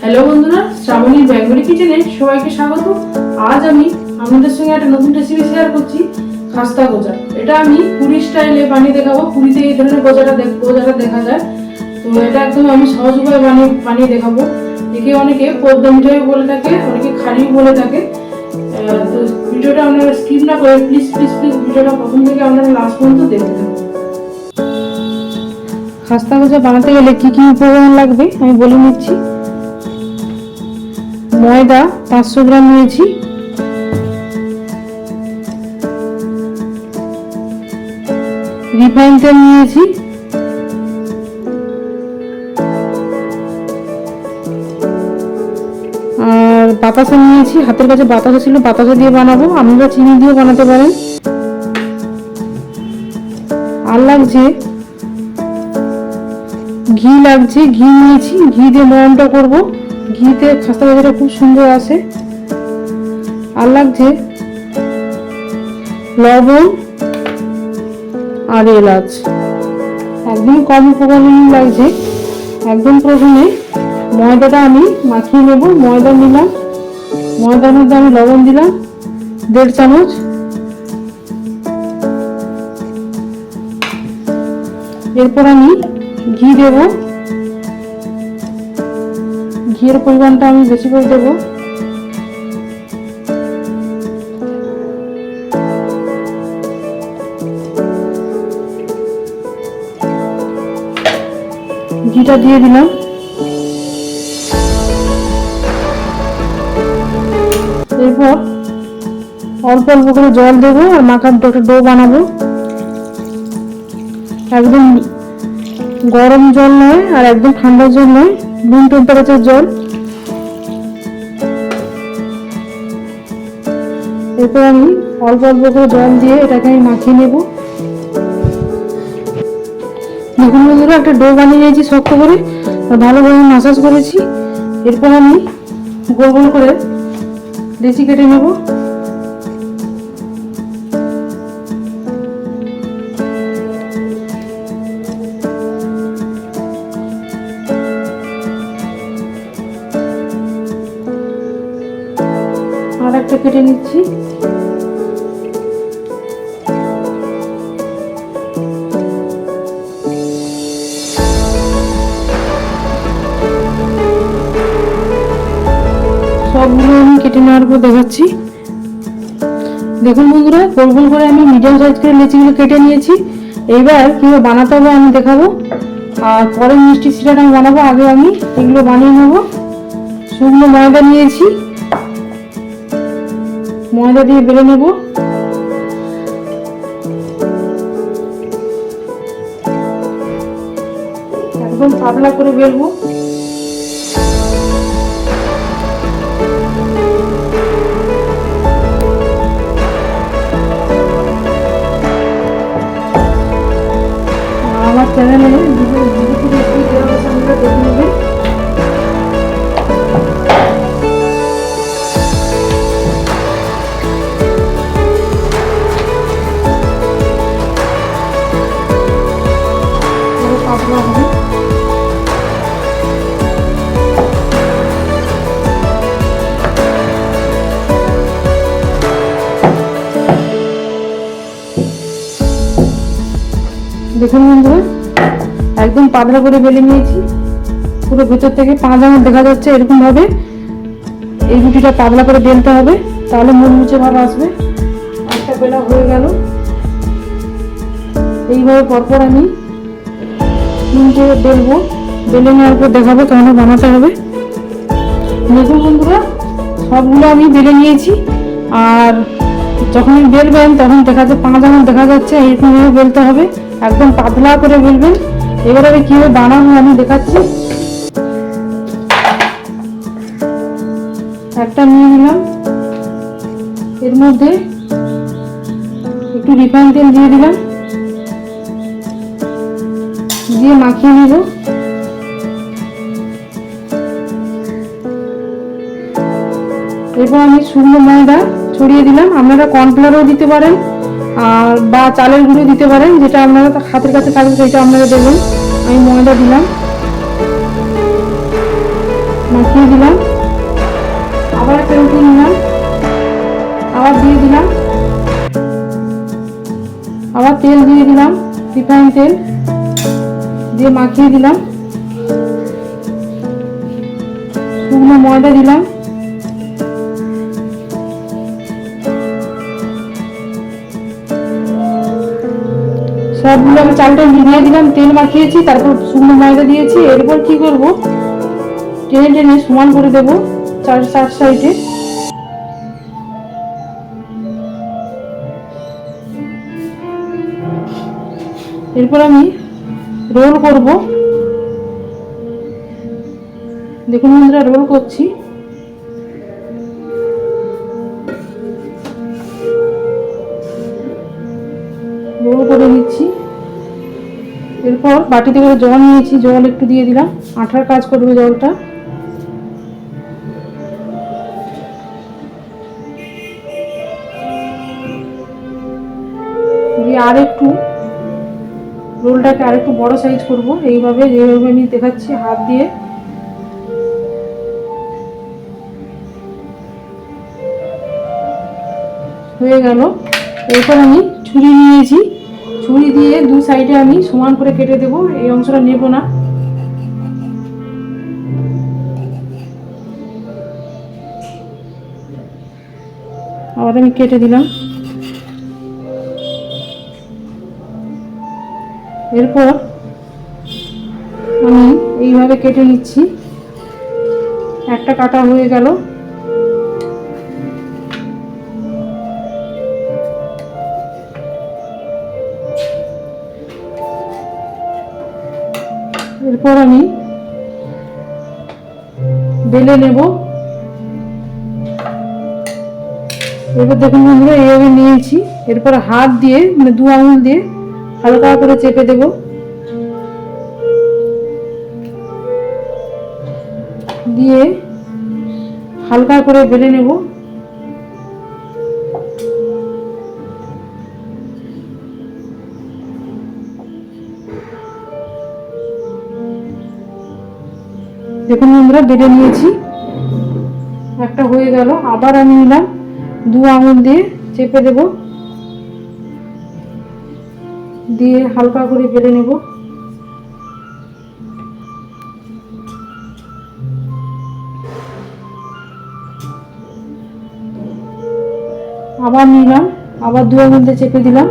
Hello বন্ধুরা, শ্রাবণীর Bengali কিচেনে সবাইকে স্বাগত। আজ আমি আপনাদের সঙ্গে একটা নতুন রেসিপি শেয়ার করছি, খাস্তা গোজা। এটা আমি পুরী স্টাইলে বানিয়ে দেখাবো। পুরীতে এই ধরনের গোজাটা দেখা যায়। তো এটা একদম আমি সহজ উপায়ে বানিয়ে দেখাবো। একে অনেকে পদ্মা মিঠাই বলে থাকে, অনেকে খালিও বলে থাকে। তো ভিডিওটা আপনারা স্কিপ না করে প্লিজ ভিডিওটা প্রথম থেকে আপনারা লাস্ট পর্যন্ত দেখবেন। খাস্তা গোজা বানাতে গেলে কি কি উপকরণ লাগবে আমি বলে নিচ্ছি। ময়দা 500 গ্রাম নিয়েছি, রিফাইন তেল নিয়েছি, আর বাতাসা নিয়েছি। হাতের কাছে বাতাসা ছিল, বাতাসা দিয়ে বানাবো, আপনারা চিনি দিয়ে বানাতে পারেন। আর লাগছে ঘি, লাগছে ঘি নিয়েছি, ঘি দিয়ে ময়নটা করবো। ঘিতে খাস্তা গোজাটা খুব সুন্দর আসে। আর লাগছে লবণ আর এলাচ, একদম কম উপকরণ লাগছে। একদম প্রথমে ময়দাটা আমি মাখিয়ে নেব। ময়দা নিলাম, ময়দার মধ্যে আমি লবণ দিলাম 1.5 চামচ, এরপর আমি ঘি দেব। ঘিয়ের পরিমাণটা আমি বেশি করে দেবো। ঘিটা দিয়ে দিলাম। এরপর অল্প অল্প করে জল দেবো আর মাখার ডো বানাবো। একদম গরম জল নয় আর একদম ঠান্ডা জল নয়, রুম টেম্পারেচার জল। এরপর আমি অল্প অল্প করে জল দিয়ে এটাকে আমি মাখিয়ে নেব। দেখুন বন্ধুরা, একটা ডো বানিয়ে নিয়েছি শক্ত করে, ভালোভাবে মাসাজ করেছি। এরপর আমি গোল গোল করে লেচি কেটে নেব। আর একটা কেটে নিচ্ছি। সবগুলো আমি কেটে নেওয়ার পর দেখাচ্ছি। দেখুন বন্ধুরা, গোল গোল করে আমি মিডিয়াম সাইজ করে লেচিগুলো কেটে নিয়েছি। এইবার কিভাবে বানাতে হবে আমি দেখাবো, আর পরে মিষ্টি সিরাটা আমি বানাবো। আগে আমি এগুলো বানিয়ে নেব। শুকনো ময়দা নিয়েছি, ময়দা দিয়ে বেলে নেব। একদম পাতলা করে বেলবো। আমার চ্যানেলে দেখে নেবেন। পাতলা হবে। দেখুন বন্ধুরা, একদম পাতলা করে বেলে নিয়েছি। পুরো ভেতর থেকে 5 আঙুল দেখা যাচ্ছে, এরকম ভাবে এই রুটিটা পাতলা করে বেলতে হবে, তাহলে মুচমুচে ভাব আসবে। একটা বেলা হয়ে গেল। এইভাবে পরপর আমি 3টে বেলবো। বেলে নেওয়ার পর দেখাবো কেমন বানাতে হবে। দেখুন বন্ধুরা, সবগুলো আমি বেলে নিয়েছি। আর যখন বেলবেন তখন দেখা যাচ্ছে 5 আঙুল দেখা যাচ্ছে, এইরকম ভাবে বেলতে হবে, একদম পাতলা করে বেলবেন। এবার আমি কিভাবে বানাবো আমি দেখাচ্ছি। একটা নিয়ে নিলাম, এর মধ্যে একটু রিফাইন তেল দিয়ে দিলাম, দিয়ে মাখিয়ে নেব। এরপর আমি শুকনো ময়দা ছড়িয়ে দিলাম। আপনারা কর্নফ্লাওয়ারও দিতে পারেন আর বা চালের গুঁড়ো দিতে পারেন, যেটা আপনারা হাতের কাছে থাকবে সেটা আপনারা দেবেন। আমি ময়দা দিলাম। মাখিয়ে দিলাম, আবার একটা রুটি নিলাম, আবার দিয়ে দিলাম, আবার তেল দিয়ে দিলাম, রিফাইন তেল দিয়ে মাখিয়ে দিলাম, শুকনো ময়দা দিলাম, সবগুলো আমি চালটা মিলিয়ে দিলাম, তেল মাখিয়েছি, তারপর শুকনো ময়দা দিয়েছি। এরপর কি করব, টেনে টেনে সমান করে দেবো চার সাইডে। এরপর আমি রোল করব। দেখুন বন্ধুরা, রোল করছি। রোল করে নিচ্ছি। এরপর বাটিতে করে জল নিয়েছি, জল একটু দিয়ে দিলাম, আঠার কাজ করবে জলটা। দিয়ে আর একটু রোলটাকে আর একটু বড় সাইজ করব, এইভাবে যেভাবে আমি দেখাচ্ছি হাত দিয়ে। হয়ে গেল। এরপর আমি ছুরি নিয়েছি, ছুরি দিয়ে দু সাইডে আমি সমান করে কেটে দেব, এই অংশটা নেব না। আবার আমি কেটে দিলাম। এরপর আমি এইভাবে কেটে নিচ্ছি, একটা কাটা হয়ে গেল। এরপর আমি বেলে নেব। এবার দেখুন বন্ধুরা, এইভাবে নিয়েছি। এরপর হাত দিয়ে মানে দু আঙুল দিয়ে হালকা করে চেপে দেব, দিয়ে হালকা করে বেলে নেব। দেখুন বন্ধুরা, বেলে নিয়েছি, একটা হয়ে গেল। আবার আমি নিলাম, দু আঙুল দিয়ে চেপে দেব, দিয়ে হালকা করে বেলে নেব। আবার নিলাম, আবার দু আঙুল দিয়ে চেপে দিলাম।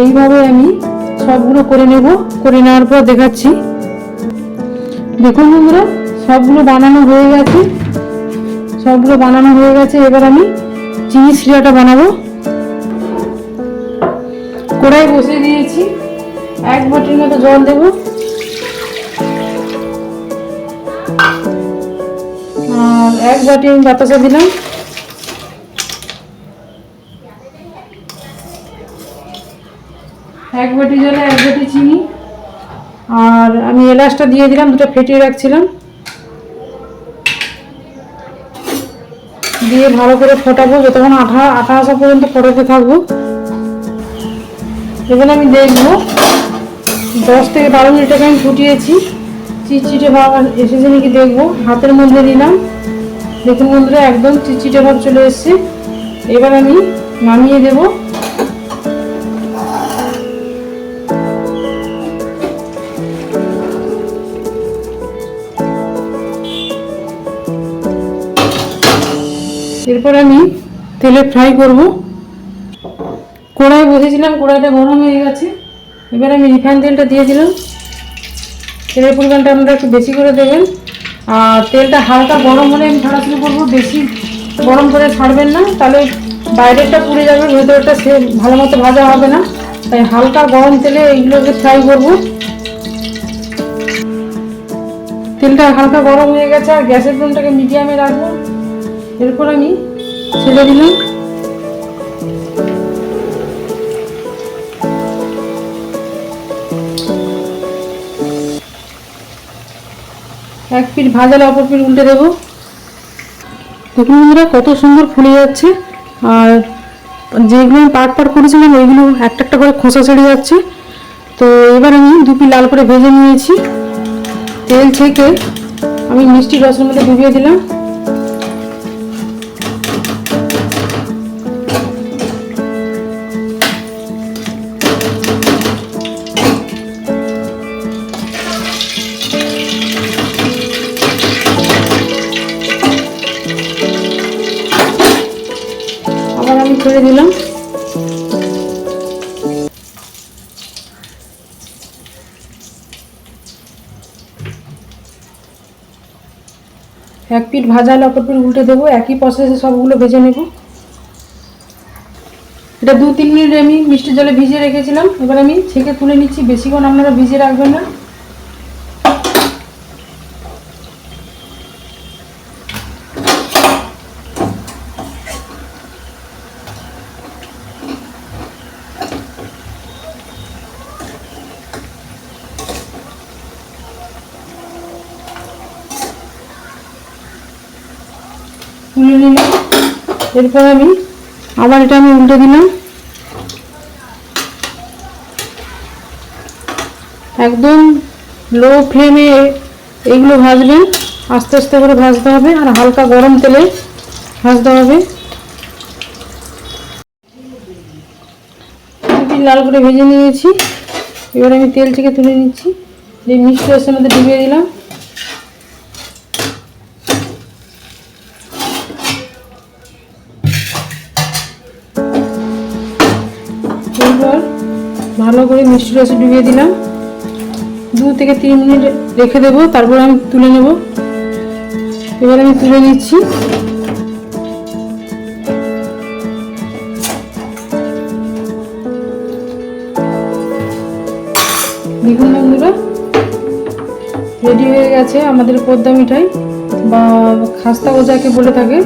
এইভাবে আমি সবগুলো করে নেব। করে নেওয়ার পর দেখাচ্ছি। দেখুন বন্ধুরা, সবগুলো বানানো হয়ে গেছে, সবগুলো বানানো হয়ে গেছে। এবার আমি চিনি শিরাটা বানাবো। কড়াই বসিয়ে দিয়েছি, এক বাটির মতো জল দেব, আর এক বাটি আমি বাতাসা দিলাম। এক বাটি জলে এক বাটি চিনি, আর আমি এলাচটা দিয়ে দিলাম, দুটো ফেটিয়ে রাখছিলাম। দিয়ে ভালো করে ফোটাবো, যতক্ষণ আঠা আঠা আসা পর্যন্ত ফোটাতে থাকবো। এখানে আমি দেখবো 10 থেকে 12 মিনিট আগে আমি ফুটিয়েছি, চিটচিটে ভাব এসেছে নাকি দেখবো। হাতের মধ্যে দিলাম, দেখুন বন্ধুরা, একদম চিটচিটে ভাব চলে এসছে। এবার আমি নামিয়ে দেব। এরপর আমি তেলে ফ্রাই করব। কড়াই বসেছিলাম, কড়াইটা গরম হয়ে গেছে। এবার আমি রিফাইন তেলটা দিয়ে দিলাম। তেলের পরিমাণটা আপনারা একটু বেশি করে দেবেন, আর তেলটা হালকা গরম হলে আমি ছাড়া শুরু করবো। বেশি গরম করে ছাড়বেন না, তাহলে বাইরেরটা পুড়ে যাবে, ভেতরটা সে ভালো মতো ভাজা হবে না। তাই হালকা গরম তেলে এইগুলোকে ফ্রাই করব। তেলটা হালকা গরম হয়ে গেছে, আর গ্যাসের ফ্লেমটাকে মিডিয়ামে রাখবো। এরপর আমি ছেড়ে দিলাম। এক পিঠ ভাজালে অপর পিঠ উল্টে দেবো। দেখুন বন্ধুরা, কত সুন্দর ফুলে যাচ্ছে, আর যেগুলো আমি পাট করেছিলাম ওইগুলো একটা একটা করে খোসা ছেড়ে যাচ্ছে। তো এবার আমি দুপি লাল করে ভেজে নিয়েছি। তেল থেকে আমি মিষ্টি রসের মধ্যে ডুবিয়ে দিলাম। আবার আমি ছেড়ে দিলাম। এক পিঠ ভাজা হলে অপর পিঠ উল্টে দেবো। একই প্রসেসে সবগুলো ভেজে নেব। এটা 2-3 মিনিট আমি মিষ্টি জলে ভিজিয়ে রেখেছিলাম। এবার আমি ছেঁকে তুলে নিচ্ছি। বেশিক্ষণ আপনারা ভিজিয়ে রাখবেন না। তুলে নিলাম। এরপর আমি আবার এটা আমি উল্টে দিলাম। একদম লো ফ্লেমে এগুলো ভাজবেন। আস্তে আস্তে করে ভাজতে হবে আর হালকা গরম তেলে ভাজতে হবে। লাল করে ভেজে নিয়েছি। এবার আমি তেল থেকে তুলে নিচ্ছি। এই মিষ্টি রসের মধ্যে ডুবিয়ে দিলাম। এবার ভালো করে মিষ্টি রসে ডুবিয়ে দিলাম। 2 থেকে 3 মিনিট রেখে দেবো, তারপর আমি তুলে নেব। এবার আমি তুলে নিচ্ছি। দেখুন বন্ধুরা, রেডি হয়ে গেছে আমাদের পদ্মা মিঠাই বা খাস্তা গজাকে বলে থাকে।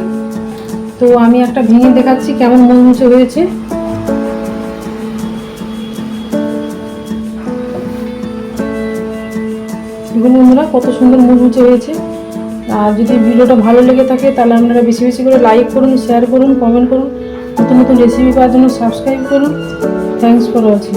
তো আমি একটা ভেঙে দেখাচ্ছি কেমন মুচমুচে হয়েছে। দেখুন বন্ধুরা, কত সুন্দর মুচমুচে হয়েছে। আর যদি ভিডিওটা ভালো লেগে থাকে তাহলে আপনারা বেশি বেশি করে লাইক করুন, শেয়ার করুন, কমেন্ট করুন। নতুন নতুন রেসিপি পাওয়ার জন্য সাবস্ক্রাইব করুন। Thanks for watching.